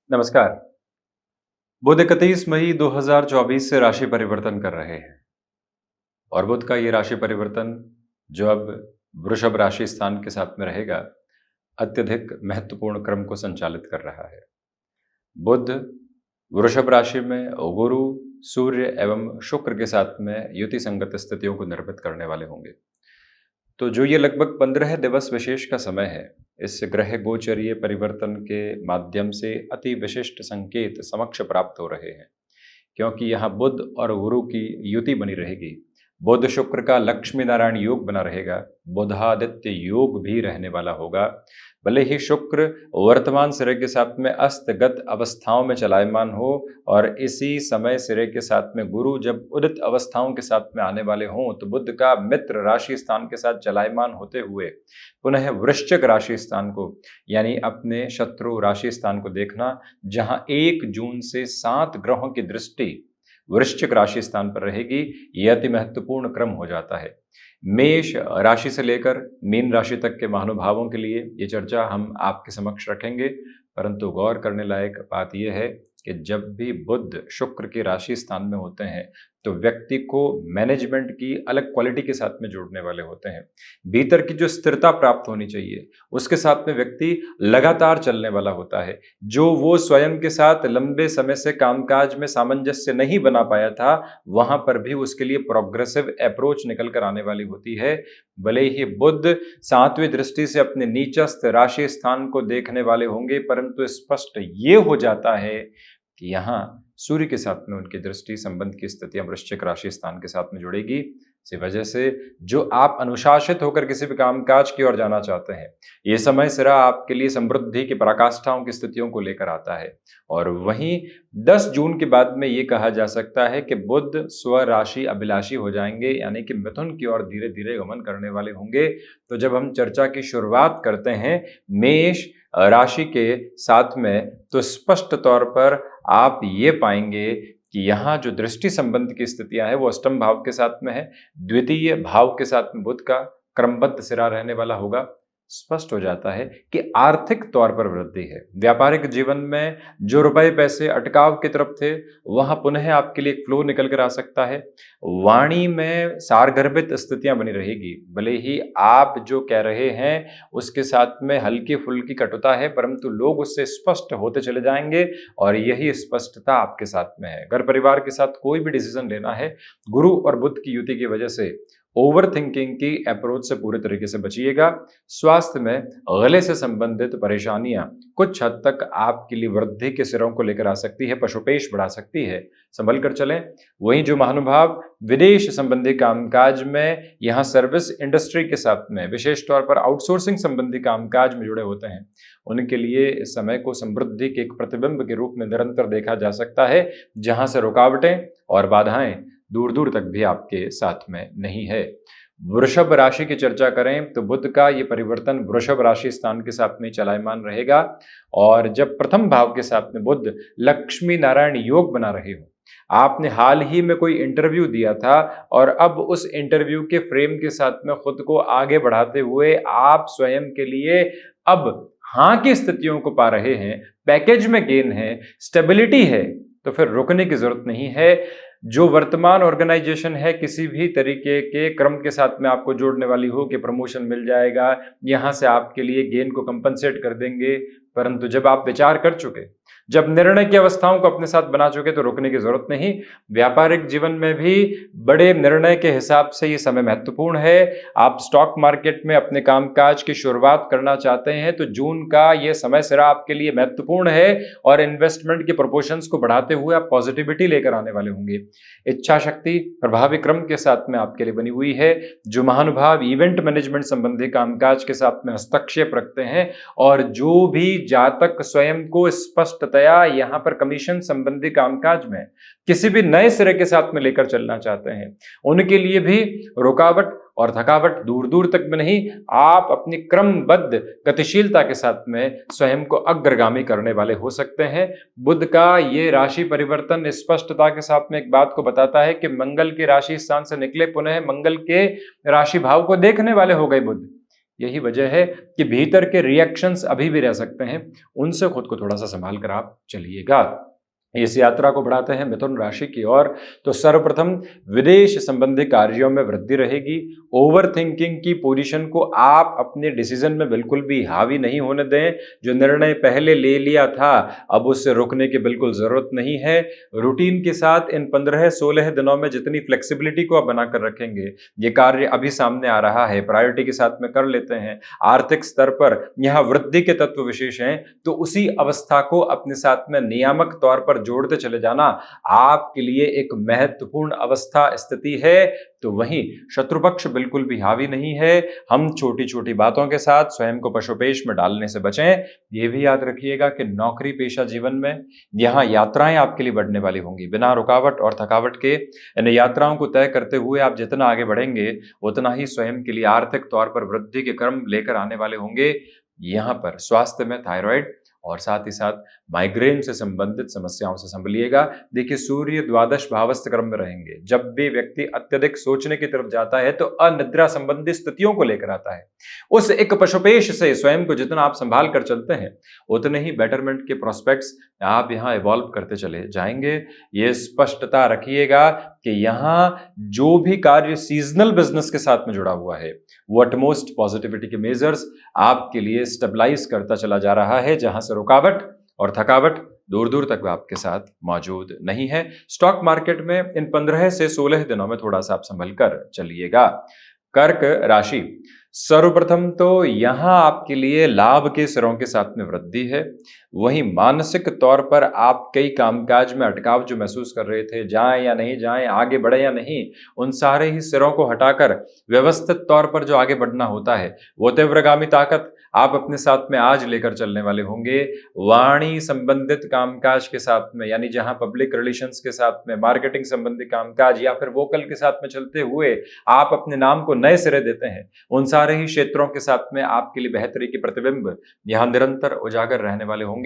नमस्कार। बुध 31 मई 2024 से राशि परिवर्तन कर रहे हैं और बुध का ये राशि परिवर्तन जो अब वृषभ राशि स्थान के साथ में रहेगा, अत्यधिक महत्वपूर्ण क्रम को संचालित कर रहा है। बुध वृषभ राशि में गुरु, सूर्य एवं शुक्र के साथ में युति संगत स्थितियों को निर्मित करने वाले होंगे। तो जो ये लगभग 15 दिवस विशेष का समय है, इस ग्रह गोचरीय परिवर्तन के माध्यम से अति विशिष्ट संकेत समक्ष प्राप्त हो रहे हैं, क्योंकि यहाँ बुध और गुरु की युति बनी रहेगी। बुध शुक्र का लक्ष्मी नारायण योग बना रहेगा, बुधादित्य योग भी रहने वाला होगा। भले ही शुक्र वर्तमान सिरे के साथ में अस्तगत अवस्थाओं में चलायमान हो और इसी समय सिरे के साथ में गुरु जब उदित अवस्थाओं के साथ में आने वाले हों, तो बुध का मित्र राशि स्थान के साथ चलायमान होते हुए पुनः वृश्चिक राशि स्थान को, यानी अपने शत्रु राशि स्थान को देखना, जहां 1 जून से 7 ग्रहों की दृष्टि वृश्चिक राशि स्थान पर रहेगी, यह अति महत्वपूर्ण क्रम हो जाता है। मेष राशि से लेकर मीन राशि तक के महानुभावों के लिए ये चर्चा हम आपके समक्ष रखेंगे, परंतु गौर करने लायक बात यह है कि जब भी बुध शुक्र की राशि स्थान में होते हैं तो व्यक्ति को मैनेजमेंट की अलग क्वालिटी के साथ में जोड़ने वाले होते हैं। भीतर की जो स्थिरता प्राप्त होनी चाहिए उसके साथ में व्यक्ति लगातार चलने वाला होता है। जो वो स्वयं के साथ लंबे समय से कामकाज में सामंजस्य नहीं बना पाया था, वहां पर भी उसके लिए प्रोग्रेसिव अप्रोच निकल कर आने वाली होती है। भले ही बुध 7वीं दृष्टि से अपने नीचस्थ राशि स्थान को देखने वाले होंगे, परंतु स्पष्ट ये हो जाता है कि यहाँ सूर्य के साथ में उनकी दृष्टि संबंध की स्थितियां वृश्चिक राशि स्थान के साथ में जुड़ेगी। इसी वजह से जो आप अनुशासित होकर किसी भी कामकाज की ओर जाना चाहते हैं, ये समय सिरा आपके लिए समृद्धि की पराकाष्ठाओं की स्थितियों को लेकर आता है। और वहीं 10 जून के बाद में ये कहा जा सकता है कि बुध स्वराशि अभिलाषी हो जाएंगे, यानी कि मिथुन की ओर धीरे धीरे गमन करने वाले होंगे। तो जब हम चर्चा की शुरुआत करते हैं मेष राशि के साथ में, तो स्पष्ट तौर पर आप ये पाएंगे कि यहाँ जो दृष्टि संबंध की स्थितियां है वो अष्टम भाव के साथ में है। द्वितीय भाव के साथ में बुध का क्रमबद्ध सिरा रहने वाला होगा। स्पष्ट हो जाता है कि आर्थिक तौर पर वृद्धि है। व्यापारिक जीवन में जो रुपए पैसे अटकाव की तरफ थे, वहां पुनः आपके लिए एक फ्लो निकल कर आ सकता है। वाणी में सारगर्भित स्थितियां बनी रहेगी। भले ही आप जो कह रहे हैं उसके साथ में हल्की फुल्की कटुता है, परंतु लोग उससे स्पष्ट होते चले जाएंगे और यही स्पष्टता आपके साथ में है। घर परिवार के साथ कोई भी डिसीजन लेना है, गुरु और बुध की युति की वजह से ओवर थिंकिंग की अप्रोच से पूरे तरीके से बचिएगा। स्वास्थ्य में गले से संबंधित परेशानियां कुछ हद तक आपके लिए वृद्धि के सिरों को लेकर आ सकती है, पशुपेश बढ़ा सकती है, संभल कर चलें। वहीं जो महानुभाव विदेश संबंधी कामकाज में, यहाँ सर्विस इंडस्ट्री के साथ में विशेष तौर पर आउटसोर्सिंग संबंधी कामकाज में जुड़े होते हैं, उनके लिए इस समय को समृद्धि के एक प्रतिबिंब के रूप में निरंतर देखा जा सकता है, जहां से रुकावटें और बाधाएं दूर दूर तक भी आपके साथ में नहीं है। वृषभ राशि की चर्चा करें तो बुध का ये परिवर्तन वृषभ राशि स्थान के साथ में चलायमान रहेगा। और जब प्रथम भाव के साथ में बुध लक्ष्मी नारायण योग बना रहे हो, आपने हाल ही में कोई इंटरव्यू दिया था और अब उस इंटरव्यू के फ्रेम के साथ में खुद को आगे बढ़ाते हुए आप स्वयं के लिए अब हाँ की स्थितियों को पा रहे हैं, पैकेज में गेन है, स्टेबिलिटी है, तो फिर रुकने की जरूरत नहीं है। जो वर्तमान ऑर्गेनाइजेशन है किसी भी तरीके के क्रम के साथ में आपको जोड़ने वाली हो कि प्रमोशन मिल जाएगा, यहां से आपके लिए गेन को कंपनसेट कर देंगे, परंतु जब आप विचार कर चुके, जब निर्णय की अवस्थाओं को अपने साथ बना चुके, तो रुकने की जरूरत नहीं। व्यापारिक जीवन में भी बड़े निर्णय के हिसाब से ये समय महत्वपूर्ण है। आप स्टॉक मार्केट में अपने कामकाज की शुरुआत करना चाहते हैं तो जून का ये समय सिरा आपके लिए महत्वपूर्ण है और इन्वेस्टमेंट के प्रोपोर्शंस को बढ़ाते हुए आप पॉजिटिविटी लेकर आने वाले होंगे। इच्छा शक्ति प्रभावी क्रम के साथ में आपके लिए बनी हुई है। जो महानुभाव इवेंट मैनेजमेंट संबंधी कामकाज के साथ में हस्तक्षेप रखते हैं और जो भी जातक स्वयं को स्पष्टतया यहाँ पर कमीशन संबंधी कामकाज में किसी भी नए सिरे के साथ में लेकर चलना चाहते हैं, उनके लिए भी रुकावट और थकावट दूर दूर तक में नहीं, आप अपनी क्रमबद्ध गतिशीलता के साथ में स्वयं को अग्रगामी करने वाले हो सकते हैं। बुध का ये राशि परिवर्तन स्पष्टता के साथ में एक बात को बताता है कि मंगल के राशि स्थान से निकले, पुनः मंगल के राशि भाव को देखने वाले हो गए बुध, यही वजह है कि भीतर के रिएक्शंस अभी भी रह सकते हैं, उनसे खुद को थोड़ा सा संभाल कर आप चलिएगा। इस यात्रा को बढ़ाते हैं मिथुन राशि की ओर, तो सर्वप्रथम विदेश संबंधी कार्यों में वृद्धि रहेगी। ओवर थिंकिंग की पोजीशन को आप अपने डिसीजन में बिल्कुल भी हावी नहीं होने दें। जो निर्णय पहले ले लिया था, अब उससे रुकने की बिल्कुल जरूरत नहीं है। रूटीन के साथ इन 15-16 दिनों में जितनी फ्लेक्सिबिलिटी को आप बनाकर रखेंगे, ये कार्य अभी सामने आ रहा है, प्रायोरिटी के साथ में कर लेते हैं। आर्थिक स्तर पर यहां वृद्धि के तत्व विशेष हैं, तो उसी अवस्था को अपने साथ में नियामक तौर पर जोड़ते चले जाना आपके लिए एक महत्वपूर्ण अवस्था स्थिति है। तो वहीं शत्रु पक्ष बिल्कुल भी हावी नहीं है। हम छोटी छोटी बातों के साथ स्वयं को पशुपेश में डालने से बचें। यह भी याद रखिएगा कि नौकरी पेशा जीवन में यहां यात्राएं आपके लिए बढ़ने वाली होंगी बिना रुकावट और थकावट के। इन यात्राओं को तय करते हुए आप जितना आगे बढ़ेंगे, उतना ही स्वयं के लिए आर्थिक तौर पर वृद्धि के क्रम लेकर आने वाले होंगे। यहां पर स्वास्थ्य में थायराइड और साथ ही साथ माइग्रेन से संबंधित समस्याओं से संभलिएगा। देखिए, सूर्य द्वादश भावस्थ क्रम में रहेंगे। जब भी व्यक्ति अत्यधिक सोचने की तरफ जाता है तो अनिद्रा संबंधी स्थितियों को लेकर आता है। उस एक पशुपेश से स्वयं को जितना आप संभाल कर चलते हैं, उतने ही बेटरमेंट के प्रोस्पेक्ट्स आप यहां इवॉल्व करते चले जाएंगे। ये स्पष्टता रखिएगा कि यहां जो भी कार्य सीजनल बिजनेस के साथ में जुड़ा हुआ है, वो अटमोस्ट पॉजिटिविटी के मेजर्स आपके लिए स्टेबलाइज करता चला जा रहा है, जहां से रुकावट और थकावट दूर दूर तक आपके साथ मौजूद नहीं है। स्टॉक मार्केट में इन 15 से 16 दिनों में थोड़ा सा आप संभल कर चलिएगा। कर्क राशि, सर्वप्रथम तो यहां आपके लिए लाभ के सिरों के साथ में वृद्धि है। वहीं मानसिक तौर पर आप कई कामकाज में अटकाव जो महसूस कर रहे थे, जाएं या नहीं जाएं, आगे बढ़े या नहीं, उन सारे ही सिरों को हटाकर व्यवस्थित तौर पर जो आगे बढ़ना होता है, वो तीव्रगामी ताकत आप अपने साथ में आज लेकर चलने वाले होंगे। वाणी संबंधित कामकाज के साथ में, यानी जहां पब्लिक रिलेशंस के साथ में, मार्केटिंग संबंधी कामकाज या फिर वोकल के साथ में चलते हुए आप अपने नाम को नए सिरे देते हैं, उन सारे ही क्षेत्रों के साथ में आपके लिए बेहतरी के प्रतिबिंब यहां निरंतर उजागर रहने वाले होंगे।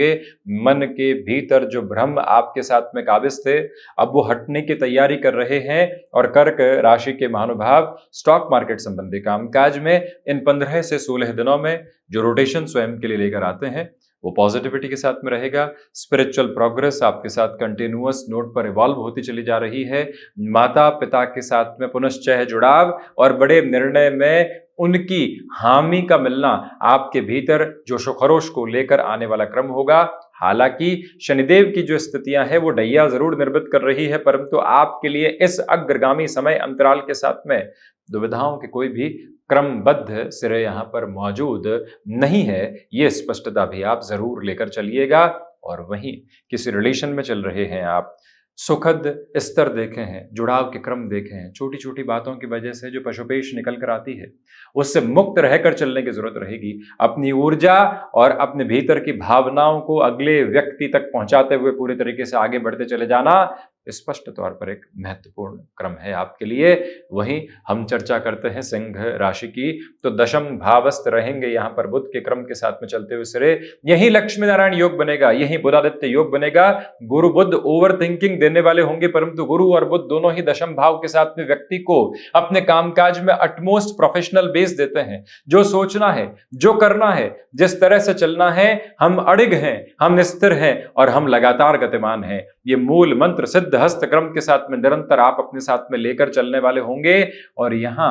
मन के भीतर जो भ्रम आपके साथ में काबिज थे, अब वो हटने की तैयारी कर रहे हैं। और कर्क राशि के महानुभाव स्टॉक मार्केट संबंधी कामकाज में इन 15 से 16 दिनों में जो रोटेशन स्वयं के लिए लेकर आते हैं, वो पॉजिटिविटी के साथ में रहेगा। स्पिरिचुअल प्रोग्रेस आपके साथ कंटिन्यूअस नोट पर इवॉल्व होती चली जा रही है। माता पिता के साथ में पुनश्चय जुड़ाव और बड़े निर्णय में उनकी हामी का मिलना आपके भीतर जोशो खरोश को लेकर आने वाला क्रम होगा। हालांकि शनिदेव की जो स्थितियां हैं वो डैया जरूर निर्मित कर रही है, परंतु आपके लिए इस अग्रगामी समय अंतराल के साथ में दुविधाओं के कोई भी क्रमबद्ध सिरे यहां पर मौजूद नहीं है। ये स्पष्टता भी आप जरूर लेकर चलिएगा। और वहीं किसी रिलेशन में चल रहे हैं आप, सुखद स्तर देखे हैं, जुड़ाव के क्रम देखे हैं, छोटी छोटी बातों की वजह से जो पशुपेश निकल कर आती है, उससे मुक्त रहकर चलने की जरूरत रहेगी। अपनी ऊर्जा और अपने भीतर की भावनाओं को अगले व्यक्ति तक पहुंचाते हुए पूरे तरीके से आगे बढ़ते चले जाना स्पष्ट तौर पर एक महत्वपूर्ण क्रम है आपके लिए। वहीं हम चर्चा करते हैं सिंह राशि की, तो दशम भावस्थ रहेंगे यहां पर बुध के क्रम के साथ में चलते हुए सिरे। यही लक्ष्मी नारायण योग बनेगा, यही बुधादित्य योग बनेगा। गुरु बुध ओवर थिंकिंग देने वाले होंगे, परंतु गुरु और बुध दोनों ही दशम भाव के साथ में व्यक्ति को अपने कामकाज में अटमोस्ट प्रोफेशनल बेस देते हैं। जो सोचना है, जो करना है, जिस तरह से चलना है, हम अड़िग हैं, हम स्थिर हैं और हम लगातार गतिमान हैं। ये मूल मंत्र सिद्ध हस्त क्रम के साथ में निरंतर आप अपने साथ में लेकर चलने वाले होंगे। और यहां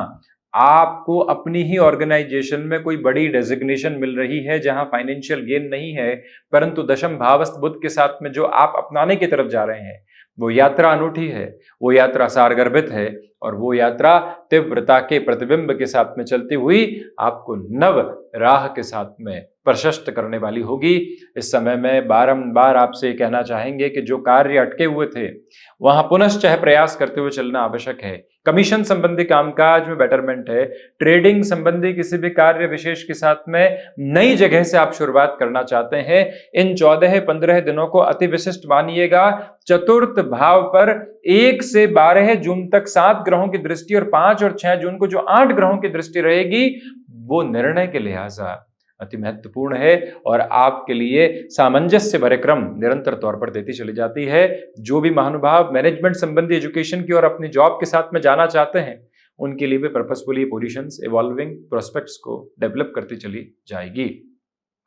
आपको अपनी ही ऑर्गेनाइजेशन में कोई बड़ी डेजिग्नेशन मिल रही है जहां फाइनेंशियल गेन नहीं है, परंतु दशम भावस्थ बुध के साथ में जो आप अपनाने की तरफ जा रहे हैं, वो यात्रा अनूठी है, वो यात्रा सारगर्भित है और वो यात्रा तीव्रता के प्रतिबिंब के साथ में चलती हुई आपको नव राह के साथ में प्रशस्त करने वाली होगी। इस समय में बारंबार आपसे कहना चाहेंगे कि जो कार्य अटके हुए थे, वहां पुनश्चः प्रयास करते हुए चलना आवश्यक है। कमीशन संबंधी कामकाज में बेटरमेंट है। ट्रेडिंग संबंधी किसी भी कार्य विशेष के साथ में नई जगह से आप शुरुआत करना चाहते हैं, इन 14-15 दिनों को अति विशिष्ट मानिएगा। चतुर्थ भाव पर 1 से 12 जून तक 7 ग्रहों की दृष्टि और 5 और 6 जून को जो 8 ग्रहों की दृष्टि रहेगी, वो निर्णय के लिहाजा अति महत्वपूर्ण है और आपके लिए सामंजस्य भरे क्रम निरंतर तौर पर देती चली जाती है। जो भी महानुभाव मैनेजमेंट संबंधी एजुकेशन की और अपनी जॉब के साथ में जाना चाहते हैं, उनके लिए भी पर्पसफुली पोजीशंस इवॉल्विंग प्रोस्पेक्ट्स को डेवलप करती चली जाएगी।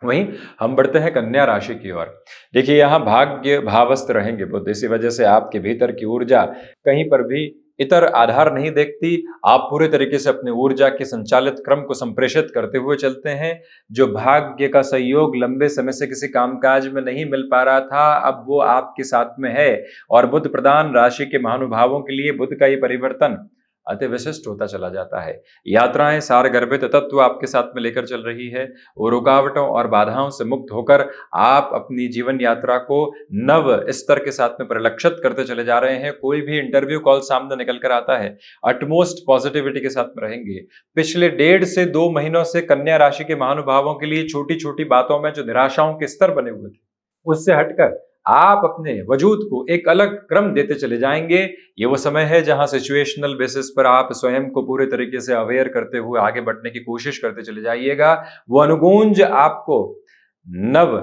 वहीं हम बढ़ते हैं कन्या राशि की ओर। देखिए यहाँ भाग्य भावस्त रहेंगे बुध, इसी वजह से आपके भीतर की ऊर्जा कहीं पर भी इतर आधार नहीं देखती। आप पूरे तरीके से अपनी ऊर्जा के संचालित क्रम को संप्रेषित करते हुए चलते हैं। जो भाग्य का सहयोग लंबे समय से किसी कामकाज में नहीं मिल पा रहा था, अब वो आपके साथ में है। और बुध प्रधान राशि के महानुभावों के लिए बुध का ये परिवर्तन अति विशिष्ट होता चला जाता है। यात्राएं सारगर्भित तत्व आपके साथ में लेकर चल रही है। वो रुकावटों और बाधाओं से मुक्त होकर आप अपनी जीवन यात्रा को नव स्तर के साथ में परिलक्षित करते चले जा रहे हैं। कोई भी इंटरव्यू कॉल सामने निकल कर आता है, अटमोस्ट पॉजिटिविटी के साथ में रहेंगे। पिछले 1.5 से 2 महीनों से कन्या राशि के महानुभावों के लिए छोटी छोटी बातों में जो निराशाओं के स्तर बने हुए थे, उससे हटकर आप अपने वजूद को एक अलग क्रम देते चले जाएंगे। ये वो समय है जहां सिचुएशनल बेसिस पर आप स्वयं को पूरे तरीके से अवेयर करते हुए आगे बढ़ने की कोशिश करते चले जाइएगा। वो अनुगूंज आपको नव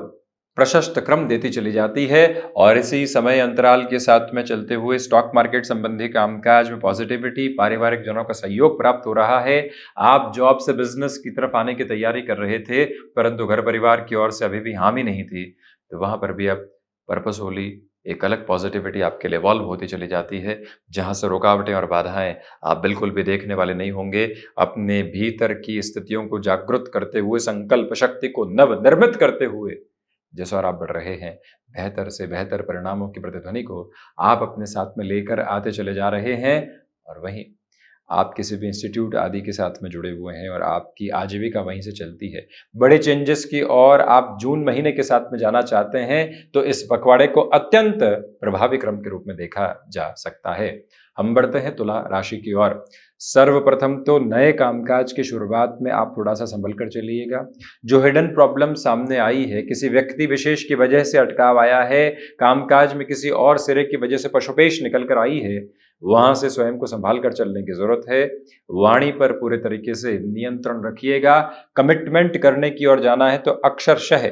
प्रशस्त क्रम देती चली जाती है। और इसी समय अंतराल के साथ में चलते हुए स्टॉक मार्केट संबंधी कामकाज में पॉजिटिविटी, पारिवारिक जनों का सहयोग प्राप्त हो रहा है। आप जॉब से बिजनेस की तरफ आने की तैयारी कर रहे थे, परंतु घर परिवार की ओर से अभी भी हामी नहीं थी, तो वहां पर भी अब पर्पसफुली एक अलग पॉजिटिविटी आपके लिए इवॉल्व होती चली जाती है, जहां से रुकावटें और बाधाएं आप बिल्कुल भी देखने वाले नहीं होंगे। अपने भीतर की स्थितियों को जागृत करते हुए, संकल्प शक्ति को नवनिर्मित करते हुए जिस ओर आप बढ़ रहे हैं, बेहतर से बेहतर परिणामों की प्रतिध्वनि को आप अपने साथ में लेकर आते चले जा रहे हैं। और वहीं आप किसी भी इंस्टीट्यूट आदि के साथ में जुड़े हुए हैं और आपकी आजीविका वहीं से चलती है। बड़े चेंजेस की और आप जून महीने के साथ में जाना चाहते हैं, तो इस पखवाड़े को अत्यंत प्रभावी क्रम के रूप में देखा जा सकता है। हम बढ़ते हैं तुला राशि की ओर। सर्वप्रथम तो नए कामकाज की शुरुआत में आप थोड़ा सा संभल कर चलिएगा। जो हिडन प्रॉब्लम सामने आई है, किसी व्यक्ति विशेष की वजह से अटकाव आया है, कामकाज में किसी और सिरे की वजह से पशुपेश निकल कर आई है, वहां से स्वयं को संभाल कर चलने की जरूरत है। वाणी पर पूरे तरीके से नियंत्रण रखिएगा। कमिटमेंट करने की ओर जाना है तो अक्षरशः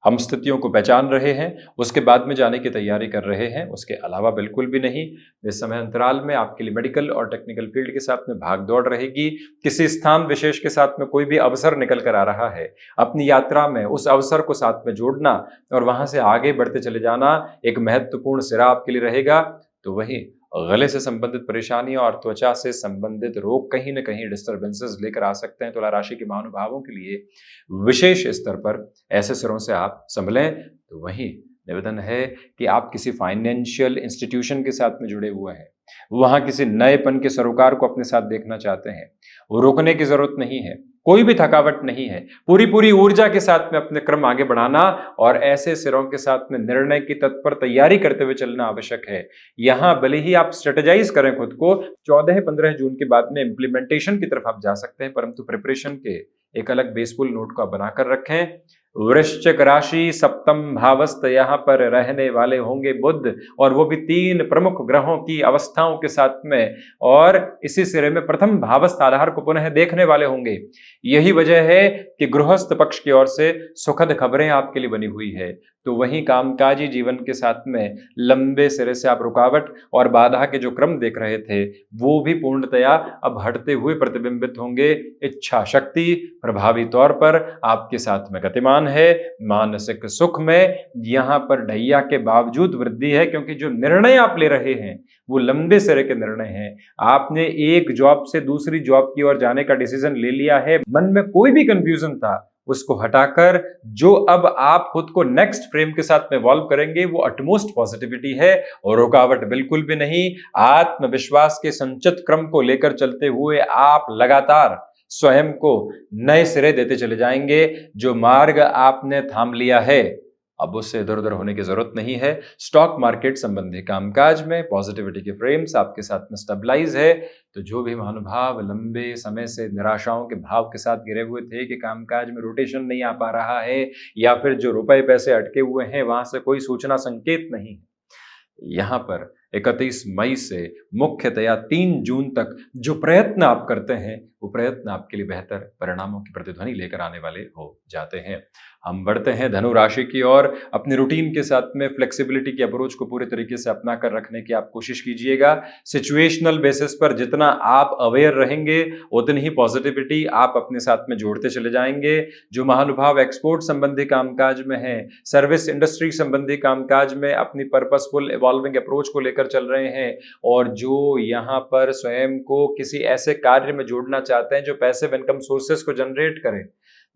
हम स्थितियों को पहचान रहे हैं, उसके बाद में जाने की तैयारी कर रहे हैं, उसके अलावा बिल्कुल भी नहीं। इस समय अंतराल में आपके लिए मेडिकल और टेक्निकल फील्ड के साथ में भाग दौड़ रहेगी। किसी स्थान विशेष के साथ में कोई भी अवसर निकल कर आ रहा है, अपनी यात्रा में उस अवसर को साथ में जोड़ना और वहां से आगे बढ़ते चले जाना एक महत्वपूर्ण सिरा आपके लिए रहेगा। तो वही गले से संबंधित परेशानियां और त्वचा से संबंधित रोग कहीं न कहीं डिस्टर्बेंसेस लेकर आ सकते हैं। तुला राशि के महानुभावों के लिए विशेष स्तर पर ऐसे सिरों से आप संभलें। तो वही निवेदन है कि आप किसी फाइनेंशियल इंस्टीट्यूशन के साथ में जुड़े हुए हैं, वहां किसी नएपन के सरोकार को अपने साथ देखना चाहते हैं, वो रोकने की जरूरत नहीं है, कोई भी थकावट नहीं है। पूरी ऊर्जा के साथ में अपने क्रम आगे बढ़ाना और ऐसे सिरों के साथ में निर्णय की तत्पर तैयारी करते हुए चलना आवश्यक है। यहां भले ही आप स्ट्रेटेजाइज करें खुद को, 14-15 जून के बाद में इंप्लीमेंटेशन की तरफ आप जा सकते हैं, परंतु प्रिपरेशन के एक अलग बेसफुल नोट को आप बनाकर रखें। वृश्चिक राशि सप्तम भावस्थ यहां पर रहने वाले होंगे बुध, और वो भी 3 प्रमुख ग्रहों की अवस्थाओं के साथ में, और इसी सिरे में प्रथम भावस्थ आधार को पुनः देखने वाले होंगे। यही वजह है कि गृहस्थ पक्ष की ओर से सुखद खबरें आपके लिए बनी हुई है। तो वहीं कामकाजी जीवन के साथ में लंबे सिरे से आप रुकावट और बाधा के जो क्रम देख रहे थे, वो भी पूर्णतया अब हटते हुए प्रतिबिंबित होंगे। इच्छा शक्ति प्रभावी तौर पर आपके साथ में गतिमान है। मानसिक सुख में यहां पर ढैया के बावजूद वृद्धि है, क्योंकि जो निर्णय आप ले रहे हैं वो लंबे सिरे के निर्णय हैं। आपने एक जॉब से दूसरी जॉब की ओर जाने का डिसीजन ले लिया है। मन में कोई भी कंफ्यूजन था, उसको हटाकर जो अब आप खुद को नेक्स्ट फ्रेम के साथ में इवॉल्व करेंगे, वो अटमोस्ट पॉजिटिविटी है और रुकावट बिल्कुल भी नहीं। आत्मविश्वास के संचित क्रम को लेकर चलते हुए आप लगातार स्वयं को नए सिरे देते चले जाएंगे। जो मार्ग आपने थाम लिया है, अब उससे इधर उधर होने की जरूरत नहीं है। स्टॉक मार्केट संबंधी कामकाज में पॉजिटिविटी के फ्रेम्स आपके साथ में स्टेबलाइज है। तो जो भी महानुभाव लंबे समय से निराशाओं के भाव के साथ गिरे हुए थे कि कामकाज में रोटेशन नहीं आ पा रहा है, या फिर जो रुपए पैसे अटके हुए हैं वहां से कोई सूचना संकेत नहीं, यहां पर 31 मई से मुख्यतया 3 जून तक जो प्रयत्न आप करते हैं वो प्रयत्न आपके लिए बेहतर परिणामों की प्रतिध्वनि लेकर आने वाले हो जाते हैं। हम बढ़ते हैं धनु राशि की ओर। अपने रूटीन के साथ में फ्लेक्सिबिलिटी की अप्रोच को पूरे तरीके से अपना कर रखने की आप कोशिश कीजिएगा। सिचुएशनल बेसिस पर जितना आप अवेयर रहेंगे उतनी ही पॉजिटिविटी आप अपने साथ में जोड़ते चले जाएंगे। जो महानुभाव एक्सपोर्ट संबंधी कामकाज में है, सर्विस इंडस्ट्री संबंधी कामकाज में अपनी पर्पसफुल इवॉल्विंग अप्रोच को लेकर चल रहे हैं और जो यहाँ पर स्वयं को किसी ऐसे कार्य में जोड़ना चाहते हैं जो पैसिव इनकम सोर्सेस को जनरेट करे,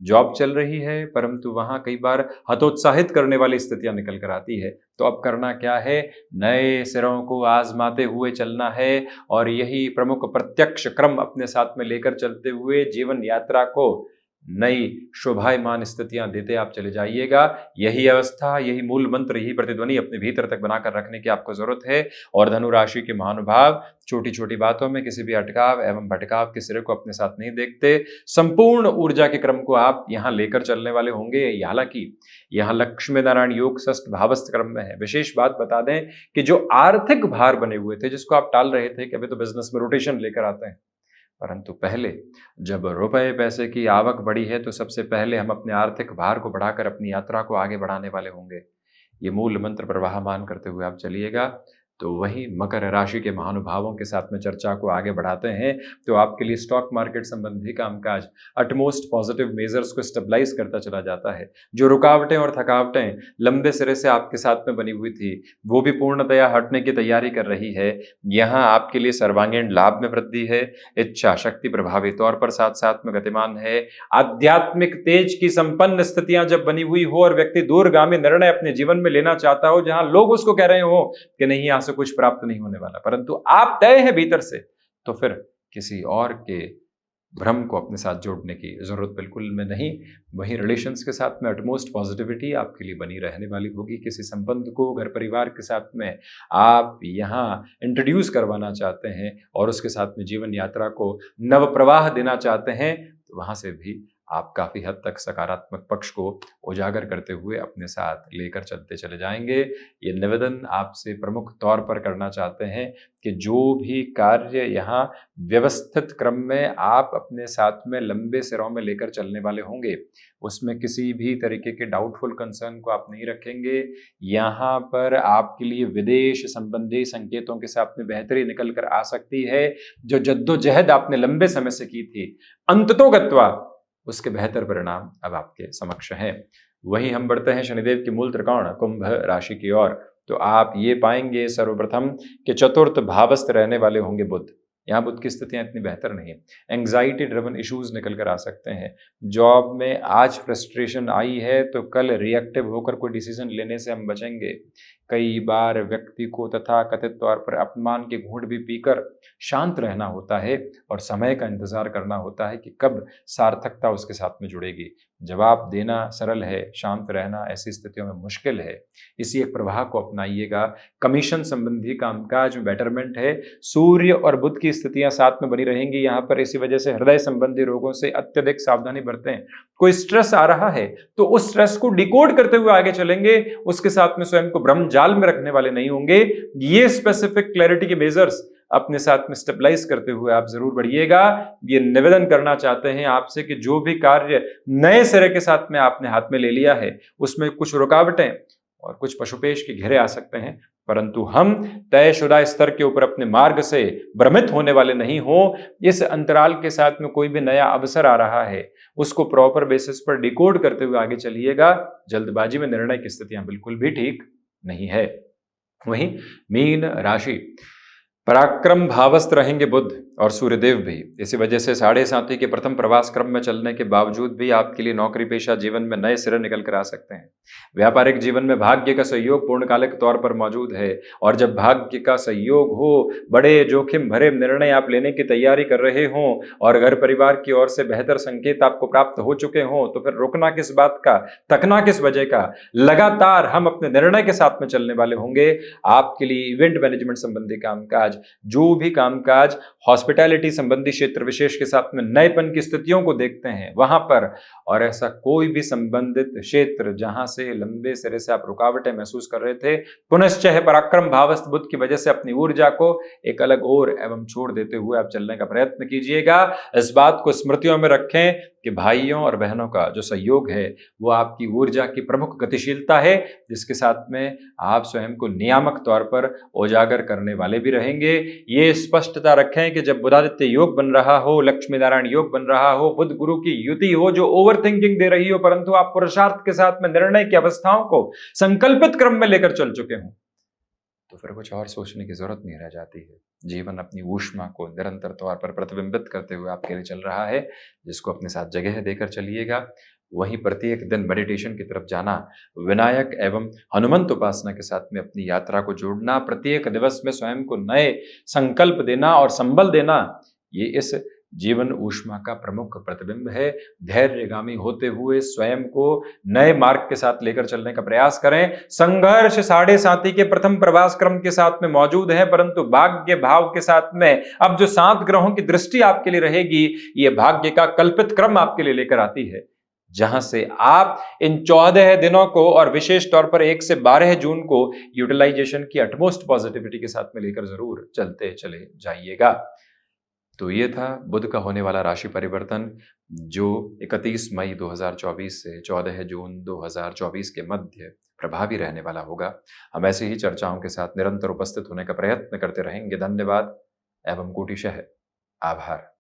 जॉब चल रही है परंतु वहां कई बार हतोत्साहित करने वाली स्थितियां निकल कर आती है, तो अब करना क्या है, नए सिरों को आजमाते हुए चलना है और यही प्रमुख प्रत्यक्ष क्रम अपने साथ में लेकर चलते हुए जीवन यात्रा को नई शोभायमान स्थितियां देते आप चले जाइएगा। यही अवस्था, यही मूल मंत्र, यही प्रतिध्वनि अपने भीतर तक बनाकर रखने की आपको जरूरत है। और धनु राशि के महानुभाव छोटी छोटी बातों में किसी भी अटकाव एवं भटकाव के सिरे को अपने साथ नहीं देखते। संपूर्ण ऊर्जा के क्रम को आप यहां लेकर चलने वाले होंगे। हालांकि यहां लक्ष्मी नारायण योग षष्ठ भावस्थ क्रम में है। विशेष बात बता दें कि जो आर्थिक भार बने हुए थे, जिसको आप टाल रहे थे कि अभी तो बिजनेस में रोटेशन लेकर आते हैं, परंतु पहले जब रुपए पैसे की आवक बढ़ी है तो सबसे पहले हम अपने आर्थिक भार को बढ़ाकर अपनी यात्रा को आगे बढ़ाने वाले होंगे। ये मूल मंत्र प्रवाहमान करते हुए आप चलिएगा। तो वही मकर राशि के महानुभावों के साथ में चर्चा को आगे बढ़ाते हैं। तो आपके लिए स्टॉक मार्केट संबंधी कामकाज अटमोस्ट पॉजिटिव मेजर्स को स्टेबलाइज करता चला जाता है। जो रुकावटें और थकावटें लंबे सिरे से आपके साथ में बनी हुई थी वो भी पूर्णतया हटने की तैयारी कर रही है। यहाँ आपके लिए सर्वांगीण लाभ में वृद्धि है। इच्छा शक्ति प्रभावी तौर पर साथ साथ में गतिमान है। आध्यात्मिक तेज की संपन्न स्थितियां जब बनी हुई हो और व्यक्ति दूरगामी निर्णय अपने जीवन में लेना चाहता हो, जहां लोग उसको कह रहे हो कि नहीं यहां से कुछ प्राप्त नहीं होने वाला, परंतु आप तय है भीतर से, तो फिर किसी और के भ्रम को अपने साथ जोड़ने की जरूरत बिल्कुल में नहीं। वही रिलेशंस के साथ में अटमोस्ट पॉजिटिविटी आपके लिए बनी रहने वाली होगी। किसी संबंध को घर परिवार के साथ में आप यहाँ इंट्रोड्यूस करवाना चाहते हैं और उसके साथ में जीवन यात्रा को नव प्रवाह देना चाहते हैं, तो वहां से भी आप काफी हद तक सकारात्मक पक्ष को उजागर करते हुए अपने साथ लेकर चलते चले जाएंगे। ये निवेदन आपसे प्रमुख तौर पर करना चाहते हैं कि जो भी कार्य यहाँ व्यवस्थित क्रम में आप अपने साथ में लंबे सिरों में लेकर चलने वाले होंगे, उसमें किसी भी तरीके के डाउटफुल कंसर्न को आप नहीं रखेंगे। यहाँ पर आपके लिए विदेश संबंधी संकेतों के साथ में बेहतरी निकल कर आ सकती है। जो जद्दोजहद आपने लंबे समय से की थी, अंततोगत्वा उसके बेहतर परिणाम अब आपके समक्ष हैं। वही हम बढ़ते हैं शनिदेव की मूल त्रिकोण कुंभ राशि की ओर। तो आप ये पाएंगे सर्वप्रथम कि चतुर्थ भावस्थ रहने वाले होंगे बुध। यहाँ बुध की स्थितियां इतनी बेहतर नहीं। एंग्जाइटी ड्रिवन इश्यूज निकल कर आ सकते हैं। जॉब में आज फ्रस्ट्रेशन आई है तो कल रिएक्टिव होकर कोई डिसीजन लेने से हम बचेंगे। कई बार व्यक्ति को तथा कथित तौर पर अपमान के घूंट भी पीकर शांत रहना होता है और समय का इंतजार करना होता है कि कब सार्थकता उसके साथ में जुड़ेगी। जवाब देना सरल है, शांत रहना ऐसी स्थितियों में मुश्किल है। इसी एक प्रवाह को अपनाइएगा। कमीशन संबंधी कामकाज में बेटरमेंट है। सूर्य और बुध की स्थितियां साथ में बनी रहेंगी यहाँ पर। इसी वजह से हृदय संबंधी रोगों से अत्यधिक सावधानी बरतें। कोई स्ट्रेस आ रहा है तो उस स्ट्रेस को डिकोड करते हुए आगे चलेंगे, उसके साथ में स्वयं को भ्रम जाल में रखने वाले नहीं होंगे। ये स्पेसिफिक क्लैरिटी के मेजर्स अपने साथ में स्टेबलाइज करते हुए आप जरूर बढ़िएगा। ये निवेदन करना चाहते हैं आपसे कि जो भी कार्य नए सिरे के साथ में आपने हाथ में ले लिया है उसमें कुछ रुकावटें और कुछ पशुपेश के घेरे आ सकते हैं, परंतु हम तयशुदा स्तर के ऊपर अपने मार्ग से भ्रमित होने वाले नहीं हो। इस अंतराल के साथ में कोई भी नया अवसर आ रहा है उसको प्रॉपर बेसिस पर डिकोड करते हुए आगे चलिएगा। जल्दबाजी में निर्णय की स्थितियां बिल्कुल भी ठीक नहीं है। वहीं मीन राशि, पराक्रम भावस्थ रहेंगे बुध और सूर्यदेव भी। इसी वजह से 7.5 के प्रथम प्रवास क्रम में चलने के बावजूद भी आपके लिए नौकरी पेशा जीवन में नए सिरे निकल कर आ सकते हैं। व्यापारिक जीवन में भाग्य का सहयोग पूर्णकालिक तौर पर मौजूद है और जब भाग्य का सहयोग हो, बड़े जोखिम भरे निर्णय आप लेने की तैयारी कर रहे हों और घर परिवार की ओर से बेहतर संकेत आपको प्राप्त हो चुके हों, तो फिर रुकना किस बात का, थकना किस वजह का। लगातार हम अपने निर्णय के साथ में चलने वाले होंगे। आपके लिए इवेंट मैनेजमेंट संबंधी कामकाज, कामकाज, जो भी कामकाज हॉस्पिटैलिटी संबंधी क्षेत्र विशेष के साथ में नएपन की स्थितियों को देखते हैं वहां पर, और ऐसा कोई भी संबंधित क्षेत्र जहां से लंबे सिरे से आप रुकावटें महसूस कर रहे थे, पुनश्च है पराक्रम भावस्थ बुध की वजह से अपनी ऊर्जा को एक अलग ओर एवं छोड़ देते हुए आप चलने का प्रयत्न कीजिएगा। इस बात को स्मृतियों में रखें कि भाइयों और बहनों का जो सहयोग है वो आपकी ऊर्जा की प्रमुख गतिशीलता है, जिसके साथ में आप स्वयं को नियामक तौर पर उजागर करने वाले भी रहेंगे। ये स्पष्टता रखें कि जब बुधादित्य योग बन रहा हो, लक्ष्मी नारायण योग बन रहा हो, बुध गुरु की युति हो जो ओवर थिंकिंग दे रही हो, परंतु आप पुरुषार्थ के साथ में निर्णय की अवस्थाओं को संकल्पित क्रम में लेकर चल चुके हों, तो फिर कुछ और सोचने की जरूरत नहीं रह जाती है। जीवन अपनी ऊष्मा को निरंतर तौर पर प्रतिबिंबित करते हुए आपके लिए चल रहा है, जिसको अपने साथ जगह देकर चलिएगा। वहीं प्रत्येक दिन मेडिटेशन की तरफ जाना, विनायक एवं हनुमंत उपासना के साथ में अपनी यात्रा को जोड़ना, प्रत्येक दिवस में स्वयं को नए संकल्प देना और संबल देना, ये इस जीवन ऊष्मा का प्रमुख प्रतिबिंब है। धैर्यगामी होते हुए स्वयं को नए मार्ग के साथ लेकर चलने का प्रयास करें। संघर्ष साढ़े साथी के प्रथम प्रवास क्रम के साथ में मौजूद है, परंतु भाग्य भाव के साथ में अब जो 7 ग्रहों की दृष्टि आपके लिए रहेगी, ये भाग्य का कल्पित क्रम आपके लिए लेकर आती है, जहां से आप इन 14 दिनों को और विशेष तौर पर 1 से 12 जून को यूटिलाइजेशन की अटमोस्ट पॉजिटिविटी के साथ में लेकर जरूर चलते चले जाइएगा। तो ये था बुध का होने वाला राशि परिवर्तन, जो 31 मई 2024 से 14 जून 2024 के मध्य प्रभावी रहने वाला होगा। हम ऐसे ही चर्चाओं के साथ निरंतर उपस्थित होने का प्रयत्न करते रहेंगे। धन्यवाद एवं कोटिशः आभार।